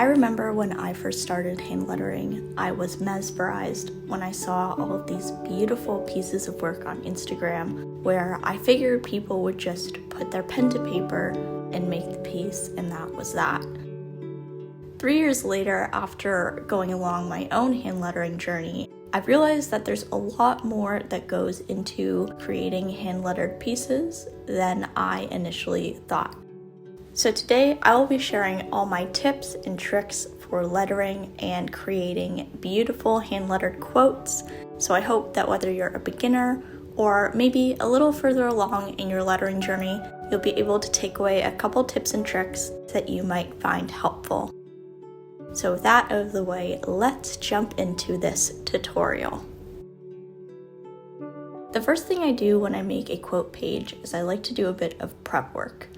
I remember when I first started hand lettering, I was mesmerized when I saw all of these beautiful pieces of work on Instagram where I figured people would just put their pen to paper and make the piece, and that was that. 3 years later, after going along my own hand lettering journey, I've realized that there's a lot more that goes into creating hand lettered pieces than I initially thought. So today I will be sharing all my tips and tricks for lettering and creating beautiful hand lettered quotes. So I hope that whether you're a beginner or maybe a little further along in your lettering journey, you'll be able to take away a couple tips and tricks that you might find helpful. So with that out of the way, let's jump into this tutorial. The first thing I do when I make a quote page is I like to do a bit of prep work.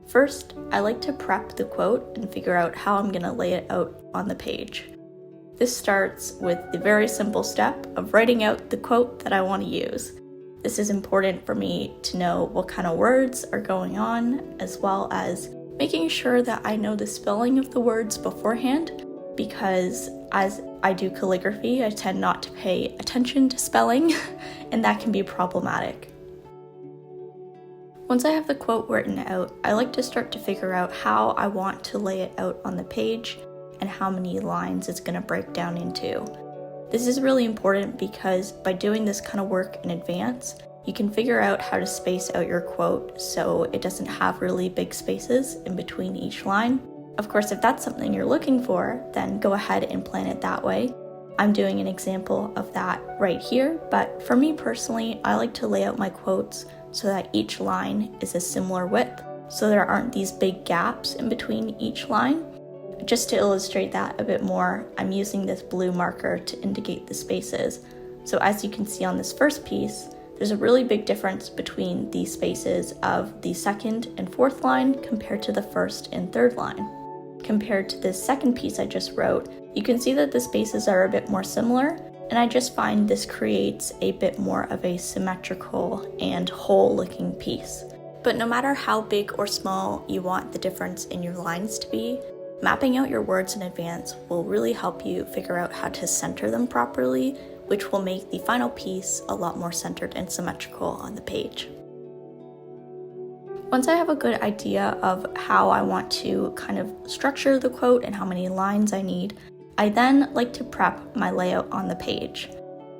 First, I like to prep the quote and figure out how I'm going to lay it out on the page. This starts with the very simple step of writing out the quote that I want to use. This is important for me to know what kind of words are going on, as well as making sure that I know the spelling of the words beforehand, because as I do calligraphy, I tend not to pay attention to spelling, and that can be problematic. Once I have the quote written out, I like to start to figure out how I want to lay it out on the page and how many lines it's going to break down into. This is really important because by doing this kind of work in advance, you can figure out how to space out your quote so it doesn't have really big spaces in between each line. Of course, if that's something you're looking for, then go ahead and plan it that way. I'm doing an example of that right here, but for me personally, I like to lay out my quotes so that each line is a similar width, so there aren't these big gaps in between each line. Just to illustrate that a bit more, I'm using this blue marker to indicate the spaces. So as you can see on this first piece, there's a really big difference between the spaces of the second and fourth line compared to the first and third line. Compared to this second piece I just wrote, you can see that the spaces are a bit more similar, and I just find this creates a bit more of a symmetrical and whole looking piece. But no matter how big or small you want the difference in your lines to be, mapping out your words in advance will really help you figure out how to center them properly, which will make the final piece a lot more centered and symmetrical on the page. Once I have a good idea of how I want to kind of structure the quote and how many lines I need, I then like to prep my layout on the page.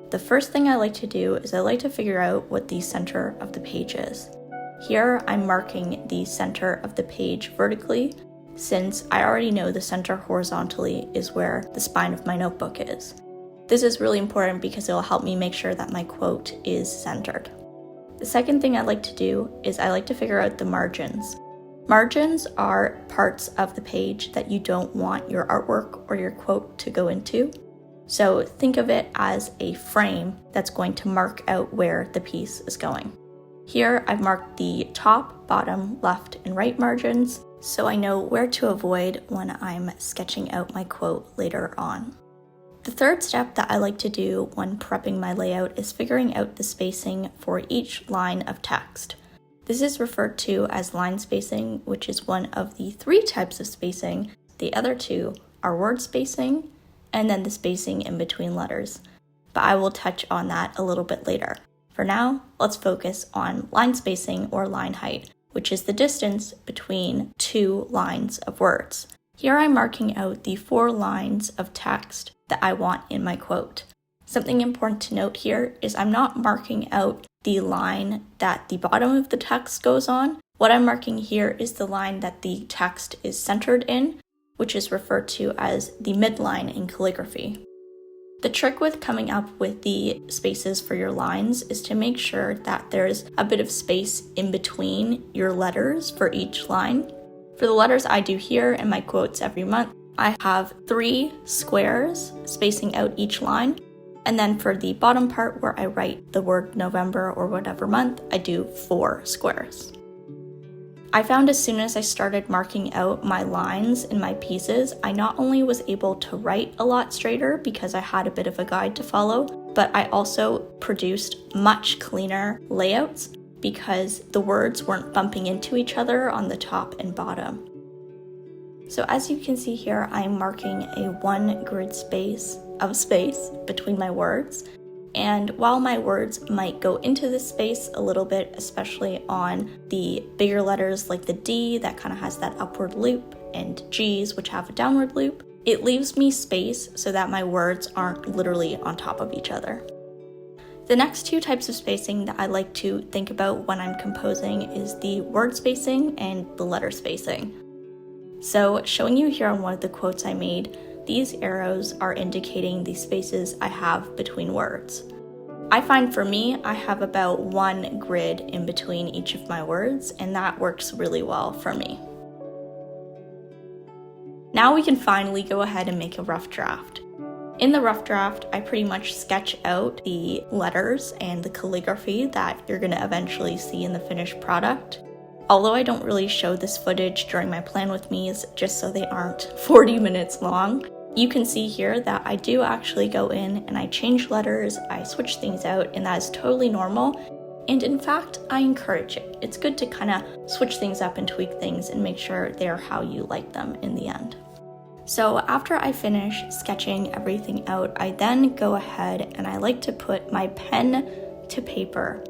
The first thing I like to do is I like to figure out what the center of the page is. Here I'm marking the center of the page vertically, since I already know the center horizontally is where the spine of my notebook is. This is really important because it will help me make sure that my quote is centered. The second thing I like to do is I like to figure out the margins. Margins are parts of the page that you don't want your artwork or your quote to go into. So think of it as a frame that's going to mark out where the piece is going. Here I've marked the top, bottom, left, and right margins, so I know where to avoid when I'm sketching out my quote later on. The third step that I like to do when prepping my layout is figuring out the spacing for each line of text. This is referred to as line spacing, which is one of the 3 types of spacing. The other 2 are word spacing and then the spacing in between letters. But I will touch on that a little bit later. For now, let's focus on line spacing or line height, which is the distance between 2 lines of words. Here I'm marking out the 4 lines of text that I want in my quote. Something important to note here is I'm not marking out the line that the bottom of the text goes on. What I'm marking here is the line that the text is centered in, which is referred to as the midline in calligraphy. The trick with coming up with the spaces for your lines is to make sure that there's a bit of space in between your letters for each line. For the letters I do here in my quotes every month, I have 3 squares spacing out each line. And then for the bottom part where I write the word November or whatever month, I do 4 squares. I found as soon as I started marking out my lines in my pieces, I not only was able to write a lot straighter because I had a bit of a guide to follow, but I also produced much cleaner layouts because the words weren't bumping into each other on the top and bottom. So as you can see here, I'm marking a 1 grid space between my words. And while my words might go into this space a little bit, especially on the bigger letters like the D that kind of has that upward loop, and G's which have a downward loop, it leaves me space so that my words aren't literally on top of each other. The next two types of spacing that I like to think about when I'm composing is the word spacing and the letter spacing. So showing you here on one of the quotes I made, these arrows are indicating the spaces I have between words. I find for me, I have about 1 grid in between each of my words, and that works really well for me. Now we can finally go ahead and make a rough draft. In the rough draft, I pretty much sketch out the letters and the calligraphy that you're going to eventually see in the finished product. Although I don't really show this footage during my plan with me's just so they aren't 40 minutes long, you can see here that I do actually go in and I change letters, I switch things out, and that is totally normal. And in fact, I encourage it. It's good to kind of switch things up and tweak things and make sure they're how you like them in the end. So after I finish sketching everything out, I then go ahead and I like to put my pen to paper.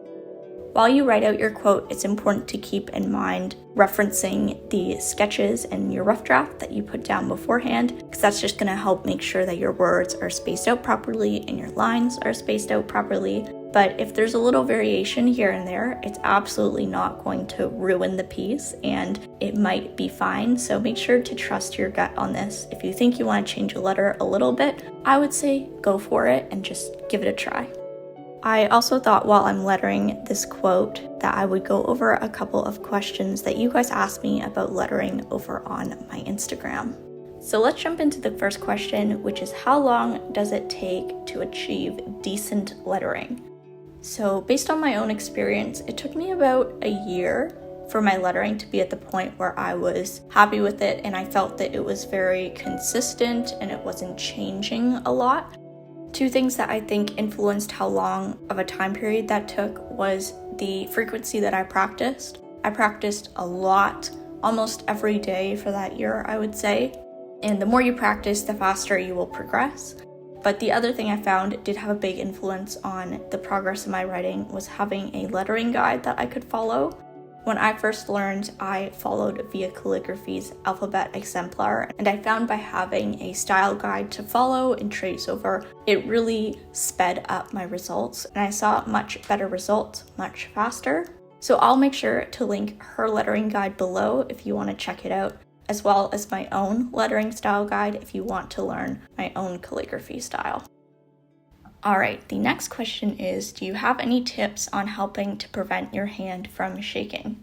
While you write out your quote, it's important to keep in mind referencing the sketches and your rough draft that you put down beforehand, because that's just going to help make sure that your words are spaced out properly and your lines are spaced out properly. But if there's a little variation here and there, it's absolutely not going to ruin the piece and it might be fine. So make sure to trust your gut on this. If you think you want to change a letter a little bit, I would say go for it and just give it a try. I also thought while I'm lettering this quote that I would go over a couple of questions that you guys asked me about lettering over on my Instagram. So let's jump into the first question, which is how long does it take to achieve decent lettering? So based on my own experience, it took me about a year for my lettering to be at the point where I was happy with it and I felt that it was very consistent and it wasn't changing a lot. Two things that I think influenced how long of a time period that took was the frequency that I practiced. I practiced a lot, almost every day for that year, I would say. And the more you practice, the faster you will progress. But the other thing I found did have a big influence on the progress of my writing was having a lettering guide that I could follow. When I first learned, I followed Via Calligraphy's Alphabet Exemplar, and I found by having a style guide to follow and trace over, it really sped up my results, and I saw much better results much faster. So I'll make sure to link her lettering guide below if you want to check it out, as well as my own lettering style guide if you want to learn my own calligraphy style. Alright, the next question is, do you have any tips on helping to prevent your hand from shaking?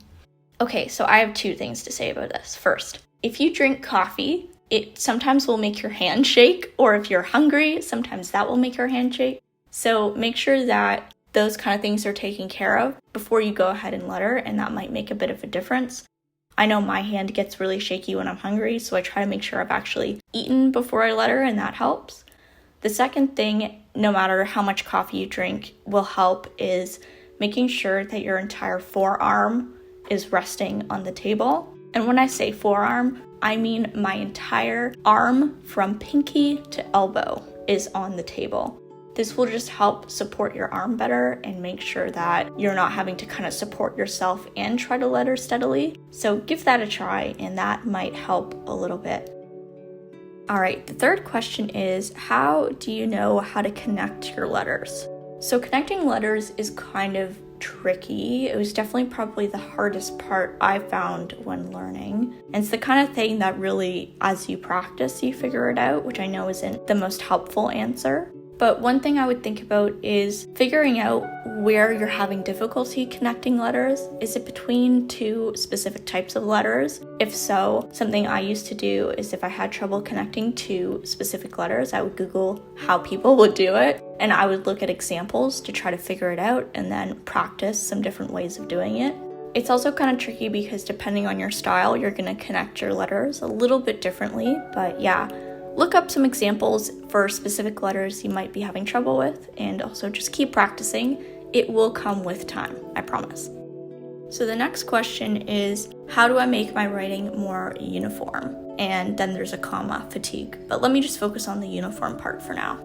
Okay, so I have two things to say about this. First, if you drink coffee, it sometimes will make your hand shake, or if you're hungry, sometimes that will make your hand shake. So make sure that those kind of things are taken care of before you go ahead and letter, and that might make a bit of a difference. I know my hand gets really shaky when I'm hungry, so I try to make sure I've actually eaten before I letter, and that helps. The second thing, no matter how much coffee you drink, will help is making sure that your entire forearm is resting on the table. And when I say forearm, I mean my entire arm from pinky to elbow is on the table. This will just help support your arm better and make sure that you're not having to kind of support yourself and try to letter steadily. So give that a try and that might help a little bit. Alright, the third question is, how do you know how to connect your letters? So connecting letters is kind of tricky. It was definitely probably the hardest part I found when learning. And it's the kind of thing that really, as you practice, you figure it out, which I know isn't the most helpful answer. But one thing I would think about is figuring out where you're having difficulty connecting letters. Is it between two specific types of letters? If so, something I used to do is if I had trouble connecting two specific letters, I would Google how people would do it, and I would look at examples to try to figure it out and then practice some different ways of doing it. It's also kind of tricky because depending on your style, you're going to connect your letters a little bit differently, but yeah. Look up some examples for specific letters you might be having trouble with, and also just keep practicing. It will come with time, I promise. So the next question is, how do I make my writing more uniform? And then there's a comma, fatigue. But let me just focus on the uniform part for now.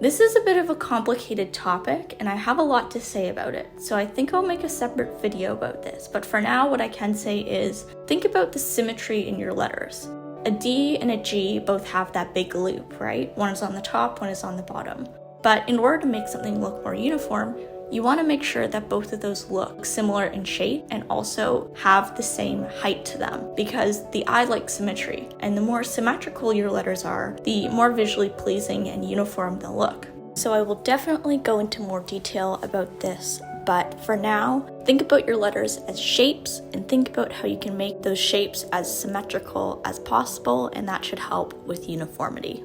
This is a bit of a complicated topic, and I have a lot to say about it, so I think I'll make a separate video about this. But for now, what I can say is, think about the symmetry in your letters. A D and a G both have that big loop, right? One is on the top, one is on the bottom. But in order to make something look more uniform, you want to make sure that both of those look similar in shape and also have the same height to them, because the eye likes symmetry, and the more symmetrical your letters are, the more visually pleasing and uniform they'll look. So I will definitely go into more detail about this, but for now, think about your letters as shapes and think about how you can make those shapes as symmetrical as possible, and that should help with uniformity.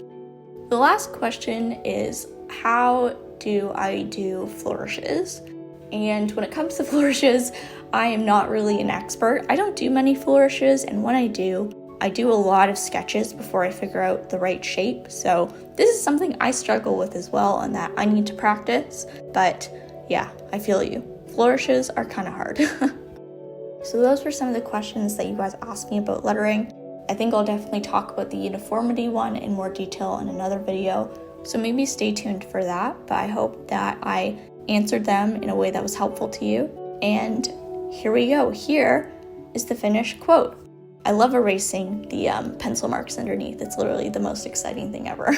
The last question is, how do I do flourishes? And when it comes to flourishes, I am not really an expert. I don't do many flourishes, and when I do a lot of sketches before I figure out the right shape. So this is something I struggle with as well, and that I need to practice. But yeah, I feel you. Flourishes are kind of hard. So those were some of the questions that you guys asked me about lettering. I think I'll definitely talk about the uniformity one in more detail in another video. So maybe stay tuned for that, but I hope that I answered them in a way that was helpful to you. And here we go. Here is the finished quote. I love erasing the pencil marks underneath. It's literally the most exciting thing ever.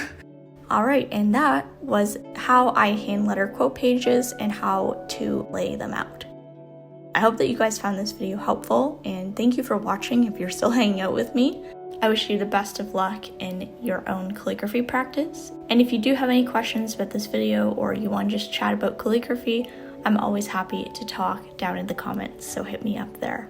All right, and that was how I hand letter quote pages and how to lay them out. I hope that you guys found this video helpful, and thank you for watching if you're still hanging out with me. I wish you the best of luck in your own calligraphy practice. And if you do have any questions about this video or you want to just chat about calligraphy, I'm always happy to talk down in the comments, so hit me up there.